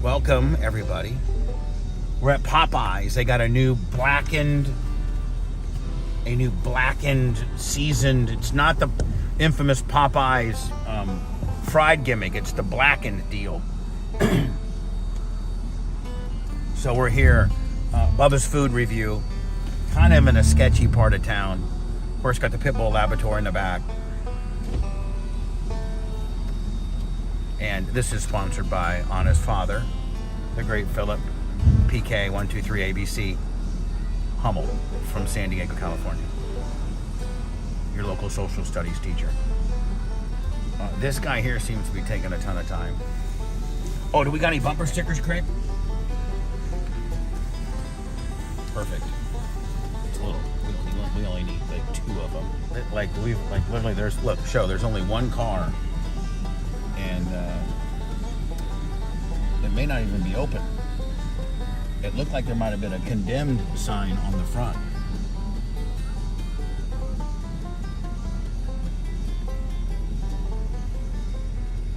Welcome, everybody. We're at Popeyes. They got a new blackened seasoned. It's not the infamous Popeyes fried gimmick. It's the blackened deal. So we're here, Bubba's food review, kind of in a sketchy part of town. Of course, got the Pitbull Laboratory in the back. And this is sponsored by Honest Father, the great Philip PK 123 ABC Hummel from San Diego, California. Your local social studies teacher. This guy here seems to be taking a ton of time. Oh, do we got any bumper stickers, Craig? Perfect. It's a little. We only need like 2 of them. Literally, there's only one car, and it may not even be open. It looked like there might have been a condemned sign on the front.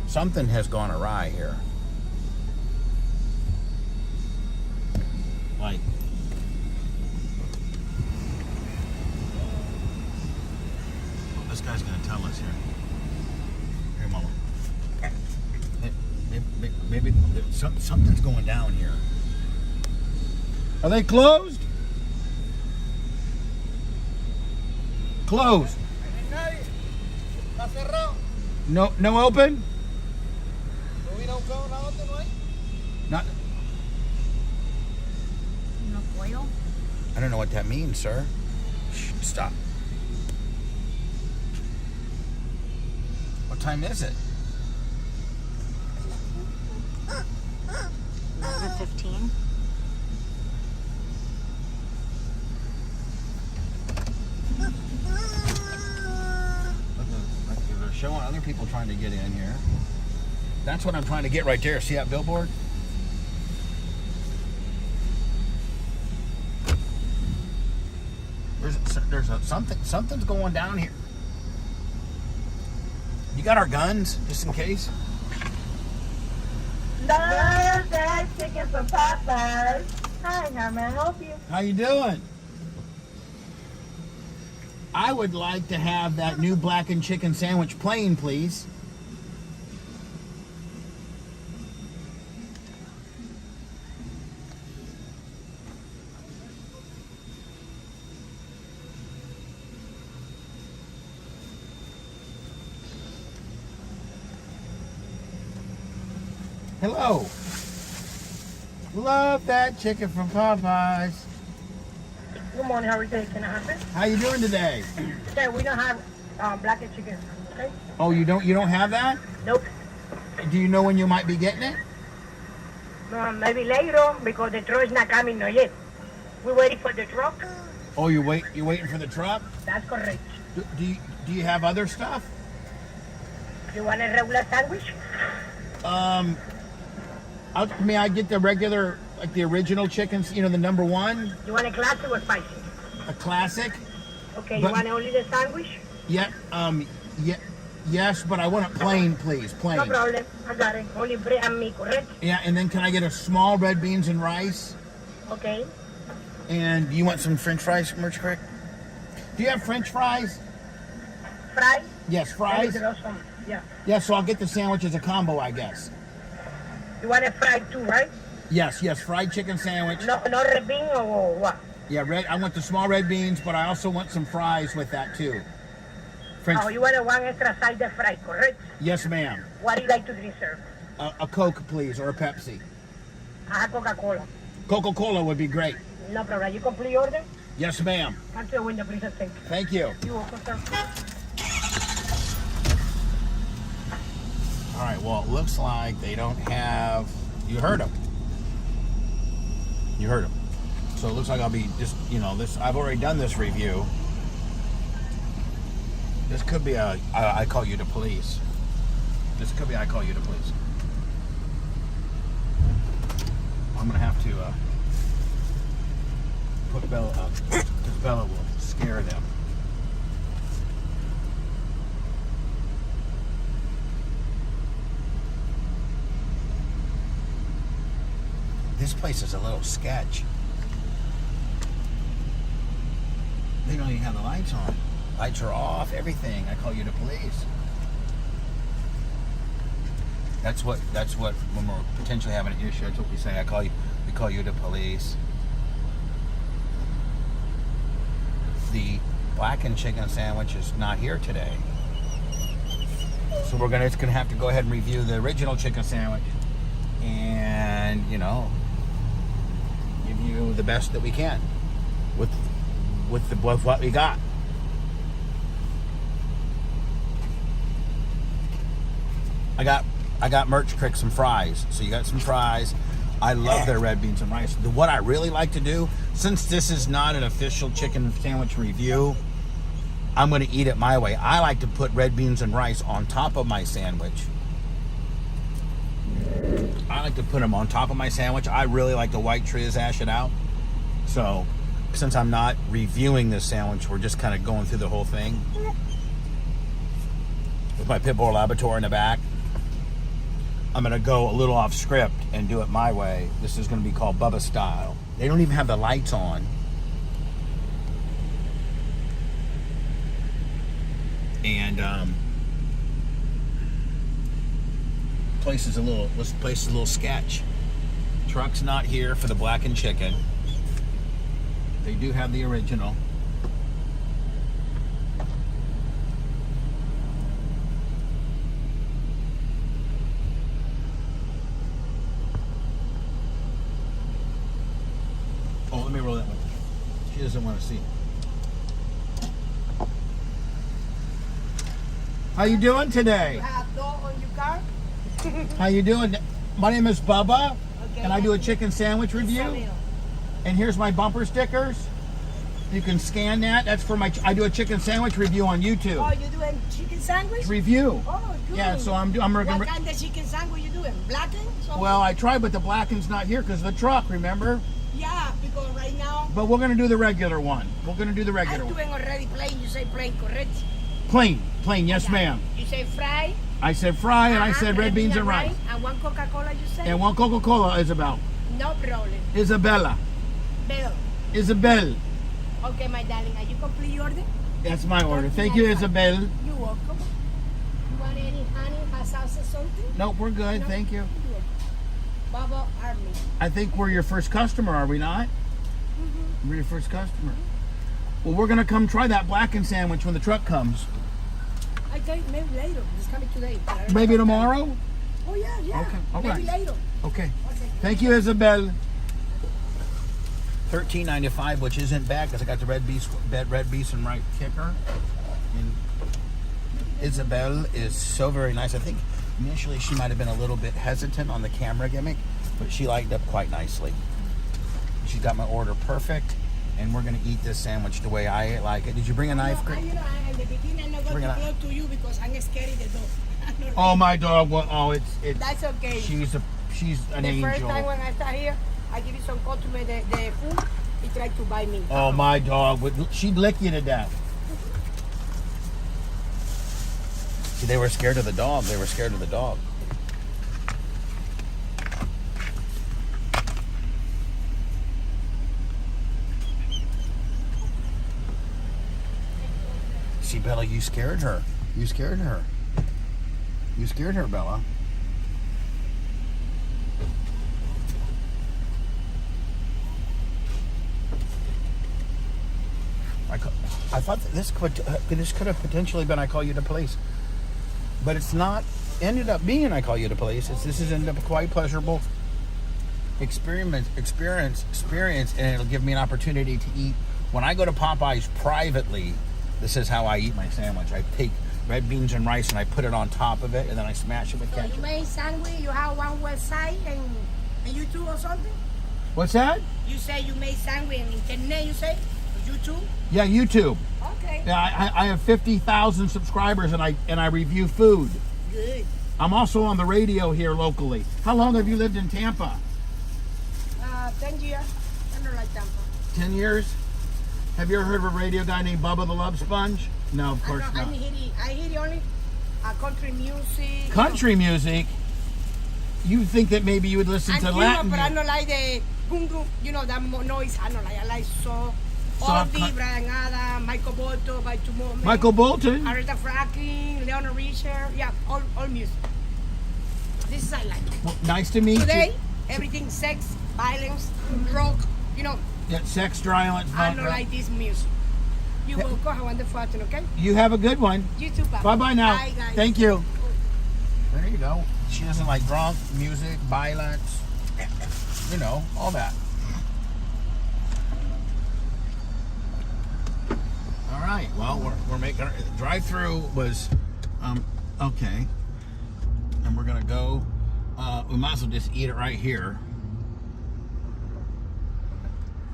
Something has gone awry here. Like, this guy's gonna tell us here. Here, Mama. Maybe something's going down here. Are they closed? Closed. No open? Not. No foil? I don't know what that means, sir. Shh, stop. What time is it? 11:15. They're showing other people trying to get in here. That's what I'm trying to get right there. See that billboard? Something's going down here. You got our guns, just in case? Love that chicken from Popeyes. Hi, how may I help you? How you doing? I would like to have that new blackened chicken sandwich plain, please. Hello. Love that chicken from Popeyes. Good morning, how are you doing? Can I help you? How you doing today? Okay, we don't have blackened chicken, okay? Oh, you don't have that? Nope. Do you know when you might be getting it? Maybe later, because the truck is not coming not yet. We're waiting for the truck. Oh, you're waiting for the truck? That's correct. Do you have other stuff? You want a regular sandwich? May I get the regular, like the original chickens, the number 1? You want a classic or spicy? A classic? Okay, But- you want only the sandwich? Yeah, yes, but I want it plain, please, plain. No problem, I got it. Only bread and meat, correct? Yeah, and then can I get a small red beans and rice? Okay. And you want some French fries, Merch Crick? Do you have French fries? Fries? Yes, fries? Yeah. Yeah, so I'll get the sandwich as a combo, I guess. You want a fried too, right? Yes, fried chicken sandwich. No red bean or what? Yeah, I want the small red beans, but I also want some fries with that too. French. Oh, you want one extra side of fry, correct? Yes, ma'am. What do you like to drink, sir? A Coke, please, or a Pepsi. I have Coca-Cola. Coca-Cola would be great. No problem. You complete your order? Yes, ma'am. Come to the window, please, and thank you. Thank you. You're welcome, sir. All right, well, it looks like they don't have... You heard them. So it looks like I'll be just, I've already done this review. This could be I call you the police. This could be I call you the police. I'm going to have to put Bella up, because Bella will scare them. This place is a little sketch. They don't even have the lights on. Lights are off, everything. I call you the police. That's what when we're potentially having an issue, that's what we say. We call you the police. The blackened chicken sandwich is not here today. So we're gonna have to go ahead and review the original chicken sandwich and, you know, give you the best that we can with what we got. I got merch crick some fries. So you got some fries. I love their red beans and rice. What I really like to do, since this is not an official chicken sandwich review, I'm going to eat it my way. I like to put red beans and rice on top of my sandwich. I like to put them on top of my sandwich. I really like to white trizash it out. So, since I'm not reviewing this sandwich, we're just kind of going through the whole thing. With my pit bull Labrador in the back. I'm going to go a little off script and do it my way. This is going to be called Bubba style. They don't even have the lights on. And this place is a little sketch. Truck's not here for the blackened chicken. They do have the original. Oh, let me roll that one. She doesn't want to see. How you doing today? You have dough on your car? How you doing? My name is Bubba, Okay. and I do a chicken sandwich review. Samuel. And here's my bumper stickers. You can scan that. That's for my. I do a chicken sandwich review on YouTube. Oh, you doing chicken sandwich? Review. Oh, good. Yeah, so I'm What gonna. kind of chicken sandwich you doing? Blackened? Well, I tried, but the blackened's not here because of the truck. Remember? Yeah, because right now But we're gonna do the regular one. We're gonna do the I'm regular one. doing already plain. You say plain, correct? Plain, yes, Yeah. ma'am. You say fry. I said fry, and I said red beans and rice. And one Coca-Cola, you say? And one Coca-Cola, Isabel. No problem. Isabella. Bill. Isabel. Okay, my darling. Are you complete your order? That's my order. Thank you, Isabel. You're welcome. You want any honey, hot sauce or something? Nope, we're good. No? Thank you. TheBubbaArmy. I think we're your first customer, are we not? We're your first customer. Well, we're gonna come try that blackened sandwich when the truck comes. I think maybe later. It's coming today. but I don't Maybe know. tomorrow? Oh, yeah. Okay, all Maybe right. later. Okay. Okay. Thank you, Isabel. $13.95, which isn't bad because I got the red beef and rice kicker. And Isabel is so very nice. I think initially she might have been a little bit hesitant on the camera gimmick, but she lightened up quite nicely. She's got my order perfect, and we're gonna eat this sandwich the way I like it. Did you bring a knife? No, you know, in the beginning, I'm not going Bring to it close to you because I'm scared of the dog. Oh, my dog! It's. That's okay. She's an the angel. first time when I start here, I give you some customer the food. He tried to buy me. Oh, my dog! She'd lick you to death. See, they were scared of the dog. They were scared of the dog. See, Bella, you scared her. You scared her. You scared her, Bella. I thought that this could have potentially been I Call You the Police, but it's not. Ended up being I Call You the Police. This has ended up a quite pleasurable experience, and it'll give me an opportunity to eat. When I go to Popeyes privately, this is how I eat my sandwich. I take red beans and rice and I put it on top of it, and then I smash it with So you ketchup. make sandwich, you have one website and YouTube or something? What's that? You say you make sandwich on internet, you say? YouTube? Yeah, YouTube. Okay. Yeah, I have 50,000 subscribers, and I review food. Good. I'm also on the radio here locally. How long have you lived in Tampa? 10 years. I don't like Tampa. 10 years? Have you ever heard of a radio guy named Bubba the Love Sponge? No, of course not. I hear only country music. Country music? you think that maybe you would listen I'm to Cuban, Latin but I music. don't like the boom boom. You know that noise. I don't like. I like all Soft the cut. Brian Adams, Michael Bolton, by tomorrow. Michael Bolton. Aretha Franklin, Leonard Richard. Yeah, all music. This is I like. Well, nice to meet Today, you. everything sex, violence, rock. You know, Yeah, sex, violence, I don't like this music. You Yeah. will go have a wonderful afternoon, okay? You have a good one. You too, Papa. Bye-bye now. Bye, guys. Thank you. There you go. She doesn't like drunk, music, violence, you know, all that. All right. Well, we're making our drive-through was okay, and we're gonna go. We might as well just eat it right here.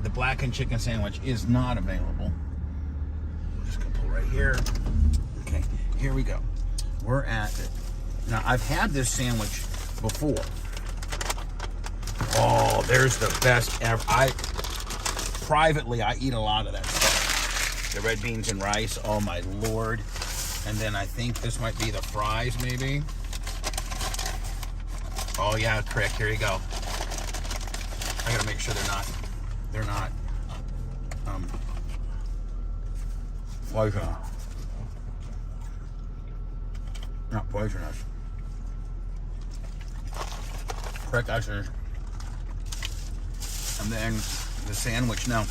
The blackened chicken sandwich is not available. We're just gonna pull right here. Okay, here we go. We're at it. Now, I've had this sandwich before. Oh, there's the best ever. Privately, I eat a lot of that stuff. The red beans and rice, oh my Lord. And then I think this might be the fries, maybe. Oh yeah, correct, here you go. I gotta make sure they're not poisonous. Not poisonous. Correct answer. And then the sandwich. Now,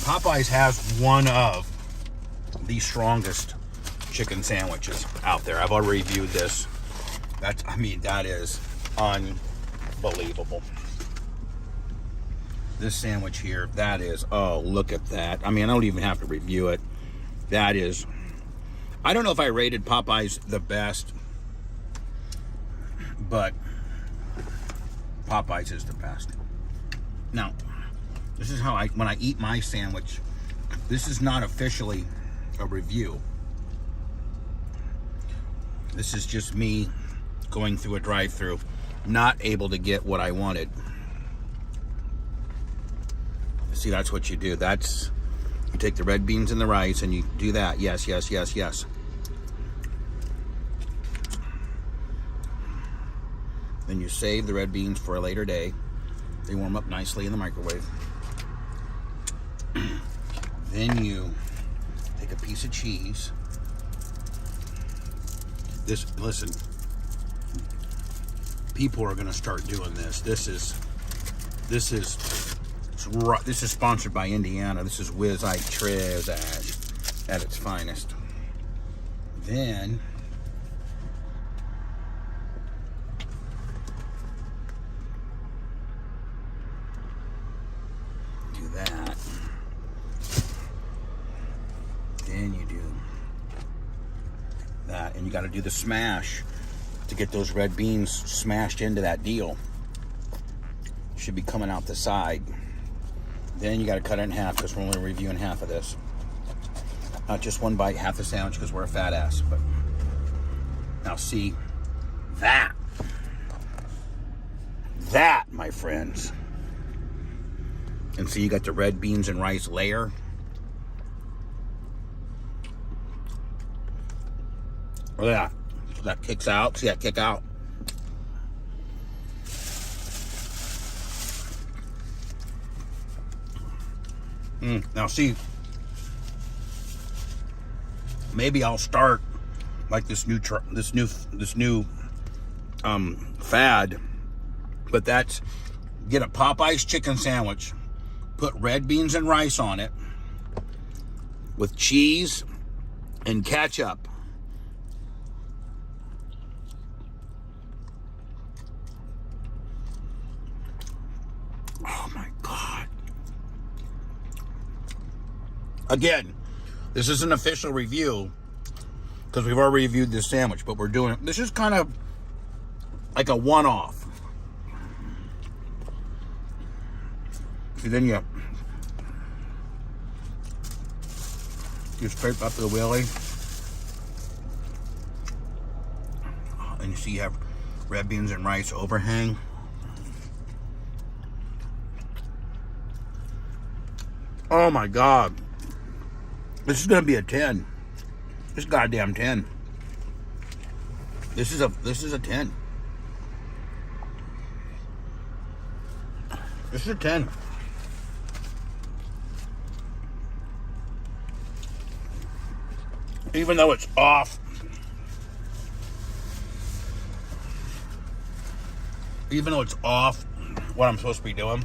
Popeyes has one of the strongest chicken sandwiches out there. I've already reviewed this. That is unbelievable. This sandwich here, that is, oh, look at that. I mean, I don't even have to review it. That is, I don't know if I rated Popeyes the best, but Popeyes is the best. Now, this is how when I eat my sandwich, this is not officially a review. This is just me going through a drive-through, not able to get what I wanted. See, that's what you do. You take the red beans and the rice and you do that. Yes, yes, yes, yes. Then you save the red beans for a later day. They warm up nicely in the microwave. Then you take a piece of cheese. Listen, people are going to start doing this. This is sponsored by Indiana. This is Whiz Ike Trez at its finest. Then do that. Then you do that, and you got to do the smash to get those red beans smashed into that deal. Should be coming out the side. Then you got to cut it in half because we're only reviewing half of this. Not just one bite, half the sandwich because we're a fat ass. But now see that. That, my friends. And see, you got the red beans and rice layer. Look at that. So that kicks out. See that kick out? Now see, maybe I'll start like this new fad, but that's get a Popeyes chicken sandwich, put red beans and rice on it with cheese and ketchup. Oh my God. Again, this is an official review because we've already reviewed this sandwich, but we're doing it. This is kind of like a one-off. See, then you scrape up the willy, and you see you have red beans and rice overhang. Oh my God. This is gonna be a 10. This goddamn 10. This is a 10. This is a 10. Even though it's off. Even though it's off what I'm supposed to be doing.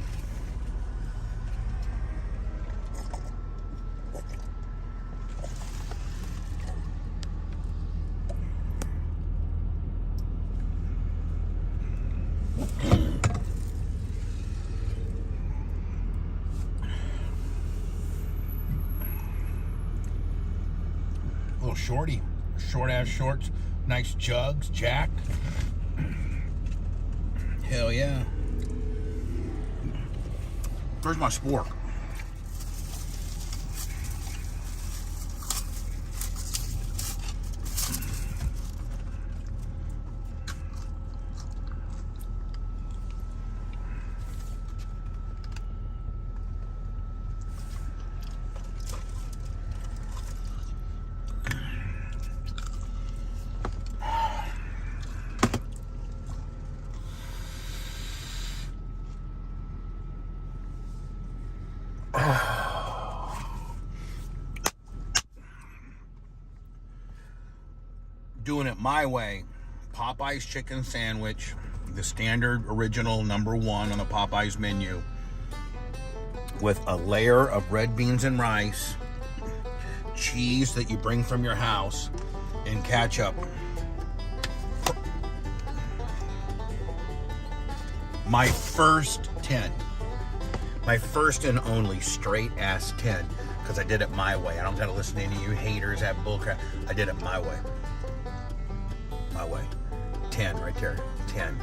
Little shorty, short ass shorts, nice jugs, jacked. Hell yeah. Where's my spork? Doing it my way. Popeye's chicken sandwich, the standard original #1 on the Popeye's menu, with a layer of red beans and rice, cheese that you bring from your house, and ketchup. My first 10. My first and only straight ass 10, because I did it my way. I don't gotta listen to any of you haters that bullcrap. I did it my way. My way. 10 right there. 10.